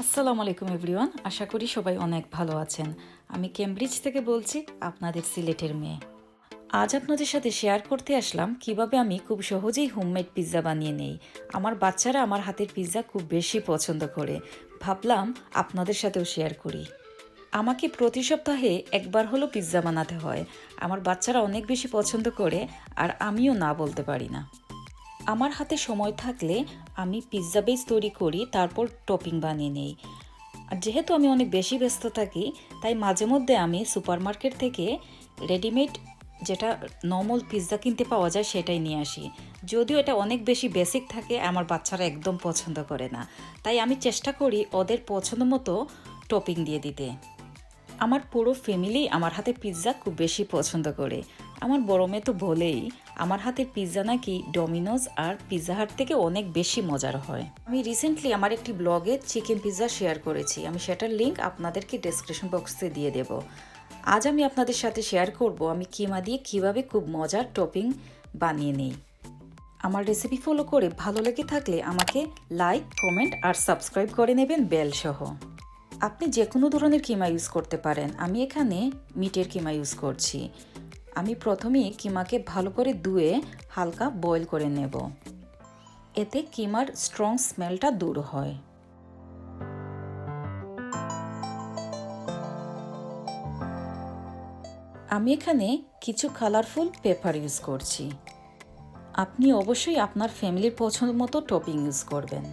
আসসালামু আলাইকুম এভরিওয়ান, আশা করি সবাই অনেক ভালো আছেন। আমি কেমব্রিজ থেকে বলছি, আপনাদের সিলেটের মেয়ে। আজ আপনাদের সাথে শেয়ার করতে আসলাম কিভাবে আমি খুব সহজেই হোমমেড পিৎজা বানিয়ে নেই। আমার বাচ্চারা আমার হাতের পিৎজা খুব বেশি পছন্দ করে, ভাবলাম আপনাদের সাথেও শেয়ার করি। আমাকে প্রতি সপ্তাহে একবার হলো পিৎজা বানাতে হয়। আমার বাচ্চারা অনেক বেশি পছন্দ করে, আর আমিও না বলতে পারি না। আমার হাতে সময় থাকলে আমি পিৎজা বেস তৈরি করি, তারপর টপিং বানিয়ে নেই। আর যেহেতু আমি অনেক বেশি ব্যস্ত থাকি, তাই মাঝে মধ্যে আমি সুপারমার্কেট থেকে রেডিমেড যেটা নর্মাল পিৎজা কিনতে পাওয়া যায় সেটাই নিয়ে আসি। যদিও এটা অনেক বেশি বেসিক থাকে, আমার বাচ্চারা একদম পছন্দ করে না, তাই আমি চেষ্টা করি ওদের পছন্দ মতো টপিং দিয়ে দিতে। আমার পুরো ফ্যামিলি আমার হাতে পিৎজা খুব বেশি পছন্দ করে। আমার বড় মেয়ে তো বলেই আমার হাতের পিৎজা নাকি ডমিনোস আর পিৎজা হাট থেকে অনেক বেশি মজার হয়। আমি রিসেন্টলি আমার একটি ব্লগে চিকেন পিৎজা শেয়ার করেছি, আমি সেটার লিঙ্ক আপনাদেরকে ডেসক্রিপশন বক্সে দিয়ে দেব। আজ আমি আপনাদের সাথে শেয়ার করব আমি কিমা দিয়ে কিভাবে খুব মজার টপিং বানিয়ে নিই। আমার রেসিপি ফলো করে ভালো লেগে থাকলে আমাকে লাইক, কমেন্ট আর সাবস্ক্রাইব করে নেবেন বেল সহ। আপনি যে কোনো ধরনের কিমা ইউজ করতে পারেন, আমি এখানে মিটের কিমা ইউজ করছি। আমি প্রথমেই কিমাকে ভালো করে ধুয়ে হালকা বয়েল করে নেব, এতে কিমার স্ট্রং স্মেলটা দূর হয়। আমি এখানে কিছু কালারফুল পেপার ইউজ করছি। আপনি অবশ্যই আপনার ফ্যামিলির পছন্দ মতো টপিং ইউজ করবেন।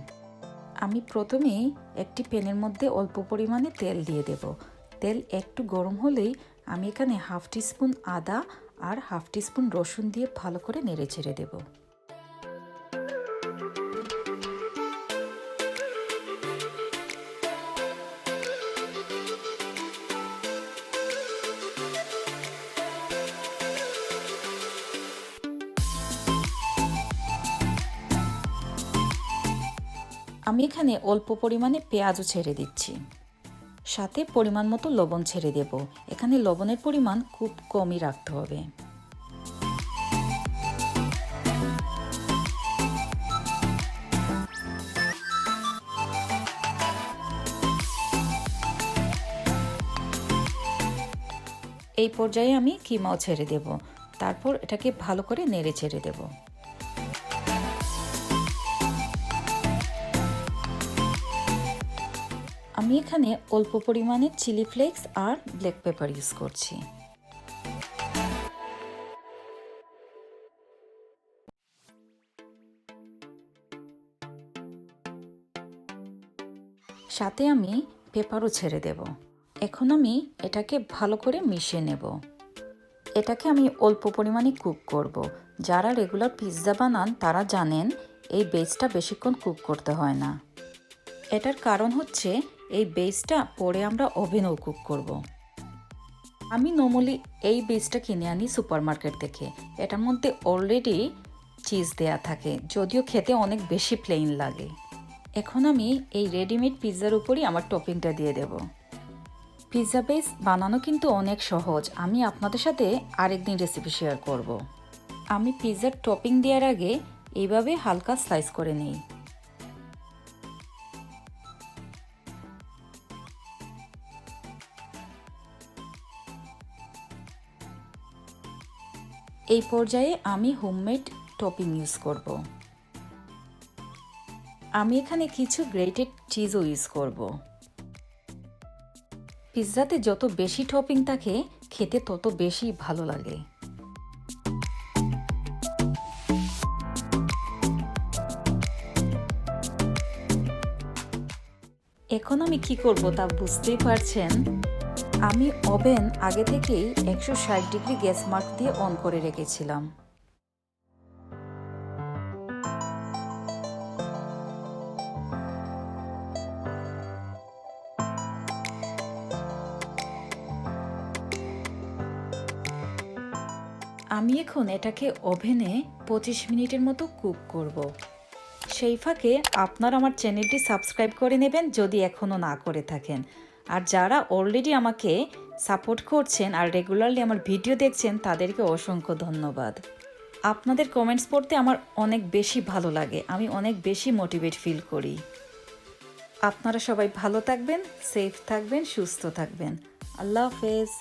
আমি প্রথমেই একটি প্যানের মধ্যে অল্প পরিমাণে তেল দিয়ে দেব। তেল একটু গরম হলেই আমি এখানে হাফ টিস্পুন আদা আর হাফ টিস্পুন রসুন দিয়ে ভালো করে নেড়ে ছেড়ে দেব। আমি এখানে অল্প পরিমাণে পেঁয়াজও ছেড়ে দিচ্ছি, সাথে পরিমাণ মতো লবণ ছেড়ে দেব। এখানে লবণের পরিমাণ খুব কমই রাখতে হবে। এই পর্যায়ে আমি কিমাও ছেড়ে দেব, তারপর এটাকে ভালো করে নেড়ে ছেড়ে দেব। আমি এখানে অল্প পরিমাণে চিলি ফ্লেক্স আর ব্ল্যাক পেপার ইউজ করছি। সাথে আমি পেপারও ছেড়ে দেব। এখন আমি এটাকে ভালো করে মিশিয়ে নেব। এটাকে আমি অল্প পরিমাণে কুক করব। যারা রেগুলার পিৎজা বানান তারা জানেন এই বেসটা বেশিক্ষণ কুক করতে হয় না। এটার কারণ হচ্ছে এই বেসটা পরে আমরা ওভেনেও কুক করব। আমি নর্মালি এই বেসটা কিনে আনি সুপারমার্কেট থেকে। এটার মধ্যে অলরেডি চিজ দেয়া থাকে, যদিও খেতে অনেক বেশি প্লেন লাগে। এখন আমি এই রেডিমেড পিৎজার উপরই আমার টপিংটা দিয়ে দেব। পিৎজা বেস বানানো কিন্তু অনেক সহজ, আমি আপনাদের সাথে আরেকদিন রেসিপি শেয়ার করব। আমি পিৎজার টপিং দেওয়ার আগে এইভাবে হালকা স্লাইস করে নিই। এই পর্যায়ে আমি হোমমেড টপিং ইউজ করব। আমি এখানে কিছু গ্রেটেড চিজও ইউজ করব। পিৎজাতে যত বেশি টপিং থাকে খেতে তত বেশি ভালো লাগে। এখন আমি কি করব তা বুঝতেই পারছেন। আমি ওভেন আগে থেকেই 160 ডিগ্রি গ্যাস মার্ক দিয়ে অন করে রেখেছিলাম। আমি এখন এটাকে ওভেনে 25 মিনিটের মতো কুক করব। সেই ফাঁকে আপনারা আমার চ্যানেলটি সাবস্ক্রাইব করে নেবেন যদি এখনও না করে থাকেন। আর যারা অলরেডি আমাকে সাপোর্ট করছেন আর রেগুলারলি আমার ভিডিও দেখছেন তাদেরকে অসংখ্য ধন্যবাদ। আপনাদের কমেন্টস পড়তে আমার অনেক বেশি ভালো লাগে, আমি অনেক বেশি মোটিভেট ফিল করি। আপনারা সবাই ভালো থাকবেন, সেফ থাকবেন, সুস্থ থাকবেন। আল্লাহ হাফেজ।